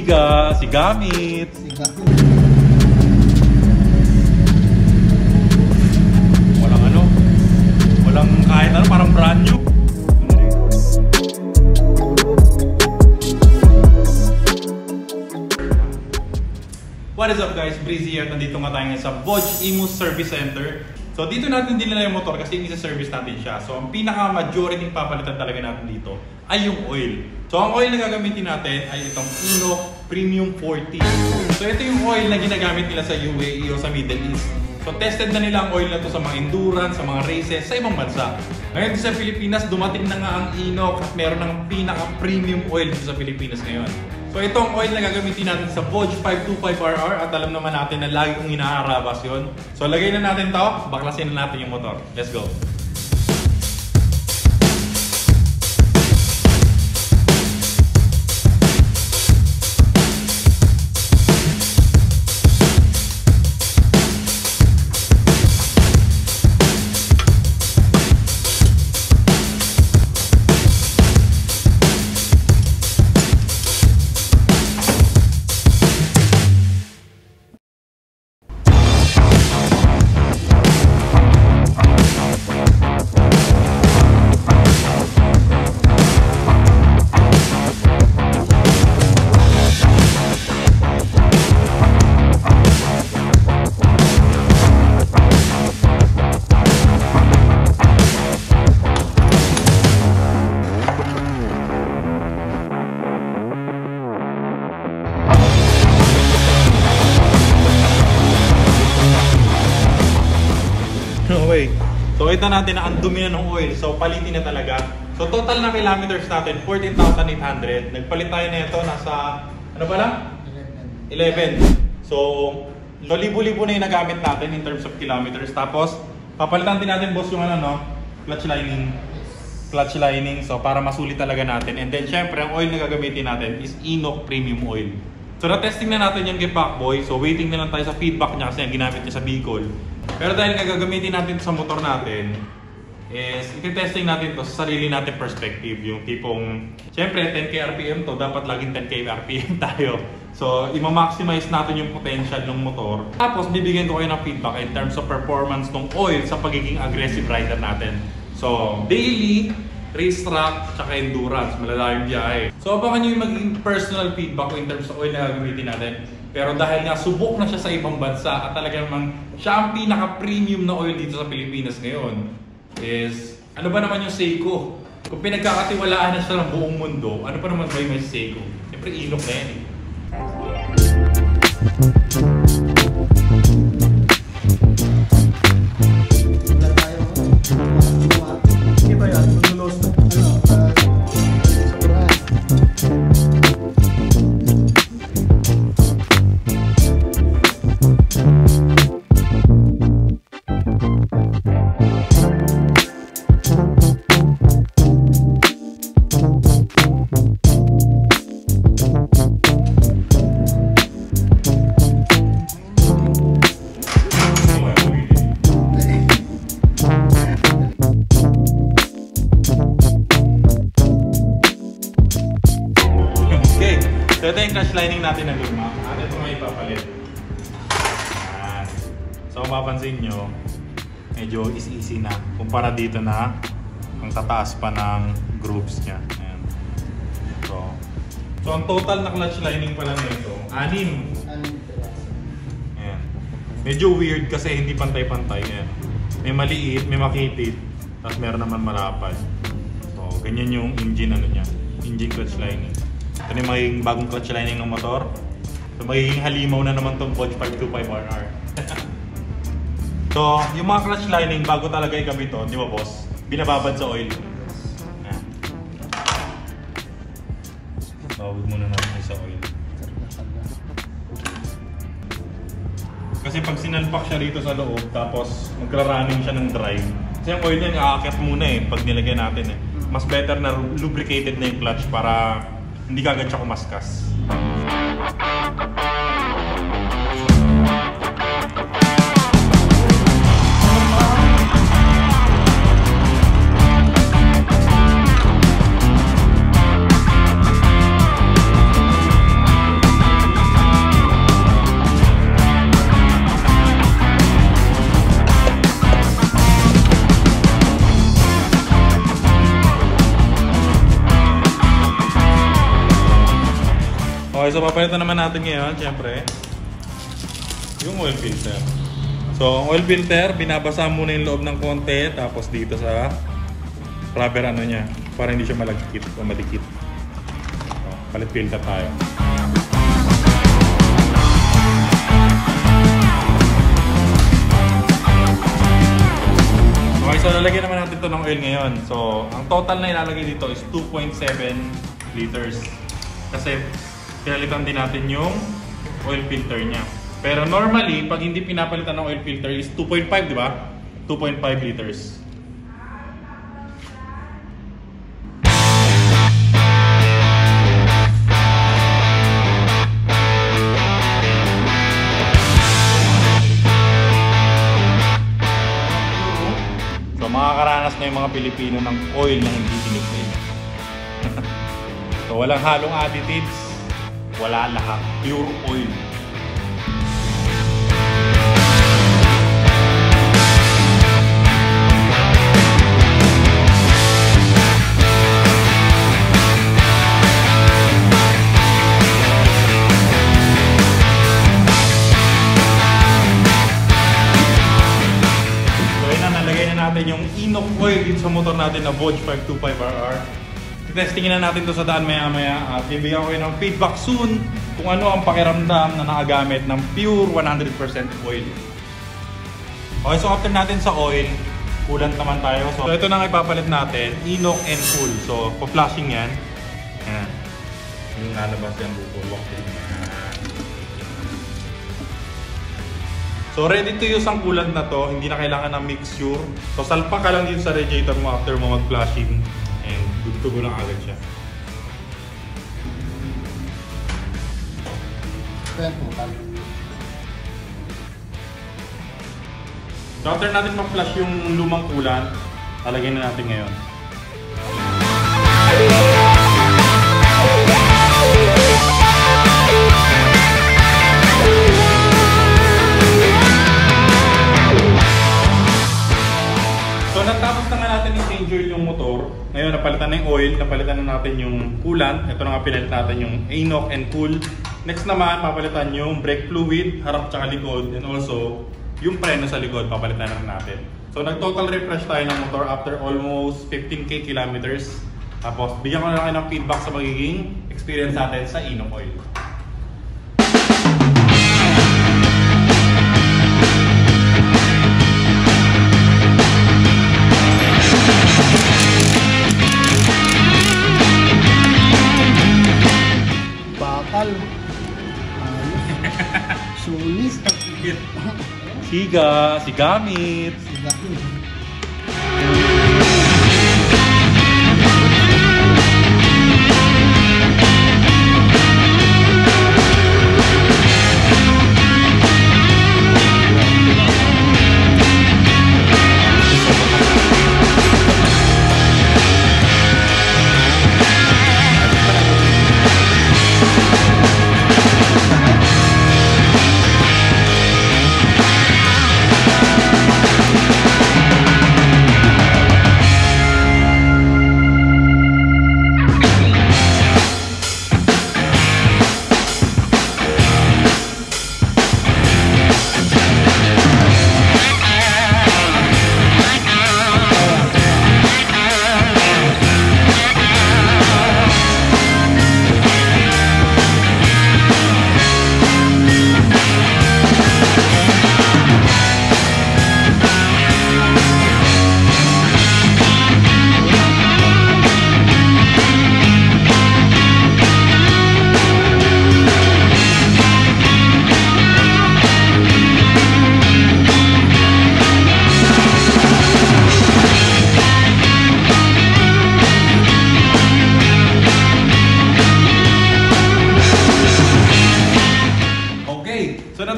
Siga, si Gamit. Walang kahit ano, parang brand new. What is up guys? Breezy here. Nandito nga tayo sa Bodge Imus Service Center. So dito natin dinala yung motor kasi isa-service natin siya. So ang pinaka-majority papalitan talaga natin dito ay yung oil. So ang oil na gagamitin natin ay itong Inox Premium 40. So ito yung oil na ginagamit nila sa UAE o sa Middle East. So tested na nila ang oil na to sa mga endurance, sa mga races, sa ibang bansa. Ngayon sa Pilipinas, dumating na nga ang Inox at meron ng pinaka-premium oil dito sa Pilipinas ngayon. So itong oil na gagamitin natin sa Bodge 525RR at alam naman natin na lagi kong inaharabas yun. So lagay na natin to, baklasin na natin yung motor. Let's go! So ito natin na ang dumi na ng oil. So palitin na talaga. So total na kilometers natin 14,800. Nagpalit tayo na ito nasa ano ba lang? 11. So libo-libo na yung nagamit natin in terms of kilometers. Tapos papalitan din natin boss yung ano no, clutch lining. Clutch lining so para masulit talaga natin. And then syempre ang oil na gagamitin natin is Inox Premium Oil. So na-testing na natin yung kay Pacboy. So waiting na lang tayo sa feedback niya kasi yung ginamit niya sa Bicol. Pero dahil gagamitin natin sa motor natin is i-testing natin to sa sarili natin perspective. Yung tipong, syempre 10k RPM to, dapat laging 10k RPM tayo. So i-maximize natin yung potential ng motor. Tapos bibigyan ko kayo ng feedback in terms of performance ng oil sa pagiging aggressive rider natin. So daily, racetrack, tsaka endurance, malalayong biyahe. So abangan nyo yung magiging personal feedback ko in terms of oil na gagamitin natin. Pero dahil nga subok na siya sa ibang bansa at talaga naman siya ang pinaka-premium na oil dito sa Pilipinas ngayon is ano ba naman yung Seiko? Kung pinagkakatiwalaan na siya ng buong mundo, ano pa naman ba yung may Seiko? Siyempre Inox na yan eh. Hindi ba yan? Manulos na. So ito yung clutch lining natin na luma at ito may ipapalit. So mapapansin nyo, medyo easy na kumpara dito na ang tataas pa ng grooves nya. Ayan. So ang total na clutch lining pala nito, 6. Ayan. Medyo weird kasi hindi pantay-pantay. Ayan. May maliit, may makitid, tapos meron naman malapad. So ganyan yung engine ano niya, engine clutch lining. Ito yung magiging bagong clutch lining ng motor. So magiging halimaw na naman itong Bodge 525RR. So yung mga clutch lining bago talaga ikabit ito, di ba boss? Binababad sa oil. Bawag muna natin sa oil. Kasi pag sinalpak siya rito sa loob, tapos magra-running siya ng drive. Kasi yung oil niya aakyat muna eh, pag nilagyan natin eh. Mas better na lubricated na yung clutch para hindi kagad siya kumaskas. so papalitan naman natin ngayon, syempre, yung oil filter. So, ang oil filter, binabasa muna yung loob ng konti, tapos dito sa rubber ano niya, para hindi siya malagkit o madikit. So, palit filter tayo. Okay, so lalagyan naman natin ito ng oil ngayon. So, ang total na ilalagay dito is 2.7 liters. Kasi, pinalitan din natin yung oil filter niya. Pero normally, pag hindi pinapalitan ng oil filter is 2.5, di ba? 2.5 liters. So, makakaranas na yung mga Pilipino ng oil na hindi tinipid. So, walang halong additives, wala lahat. Pure oil. So, yun na, nalagay na natin yung Inox oil dito sa motor natin na Vogue 525RR. Testingin na natin to sa daan maya-maya at bibigyan ko kayo ng feedback soon kung ano ang pakiramdam na nakagamit ng pure 100% oil. Okay, so after natin sa oil, coolant naman tayo. So ito na ang ipapalit natin, Inox and Cool. So pa-flashing yan. Yan. Yung nalabas yan, bubulok din. So ready to use ang coolant na to, hindi na kailangan ng mixture. So salpa ka lang dito sa radiator mo after mo mag-flashing. And good to go lang agad siya. So after natin ma-flush yung lumang coolant, talagyan na natin ngayon. So natapos na nga natin i-change oil yung motor. Ngayon napalitan na yung oil, napalitan na natin yung coolant. Ito na nga pinalit natin yung Inox and Cool. Next naman, papalitan yung brake fluid, harap tsaka likod, and also yung preno sa likod, papalitan na natin. So nag-total refresh tayo ng motor after almost 15k kilometers. Tapos bigyan ko na lang ng feedback sa magiging experience natin sa Inox oil. Sulis. Siga, sigamit.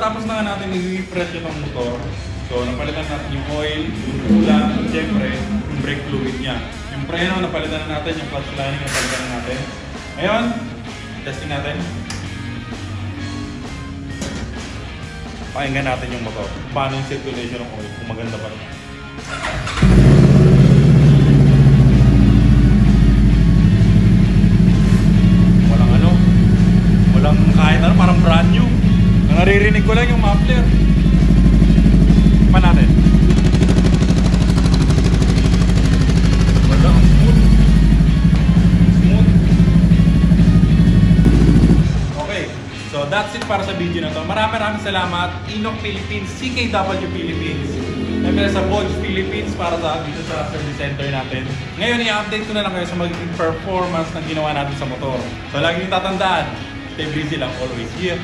natapos na nga natin i-refresh yung motor. So, napalitan natin yung oil, yung coolant, at syempre, yung brake fluid niya. Yung preno, napalitan na natin, yung clutch lining, napalitan na natin. Ngayon, testing natin. Pakinggan natin yung motor. Paano yung circulation ng oil, kung maganda pa rin. Walang Naririnig ko lang yung muffler. Pa natin. Wala, smooth. Smooth. Okay, so that's it para sa video na to. Maraming salamat. Inok Philippines, CKW Philippines. Siyempre sa Bodge Philippines para sa dito sa service center natin. Ngayon, i-update ko na lang kayo sa magiging performance ng ginawa natin sa motor. So lagi nyo tatandaan, stay busy lang always here.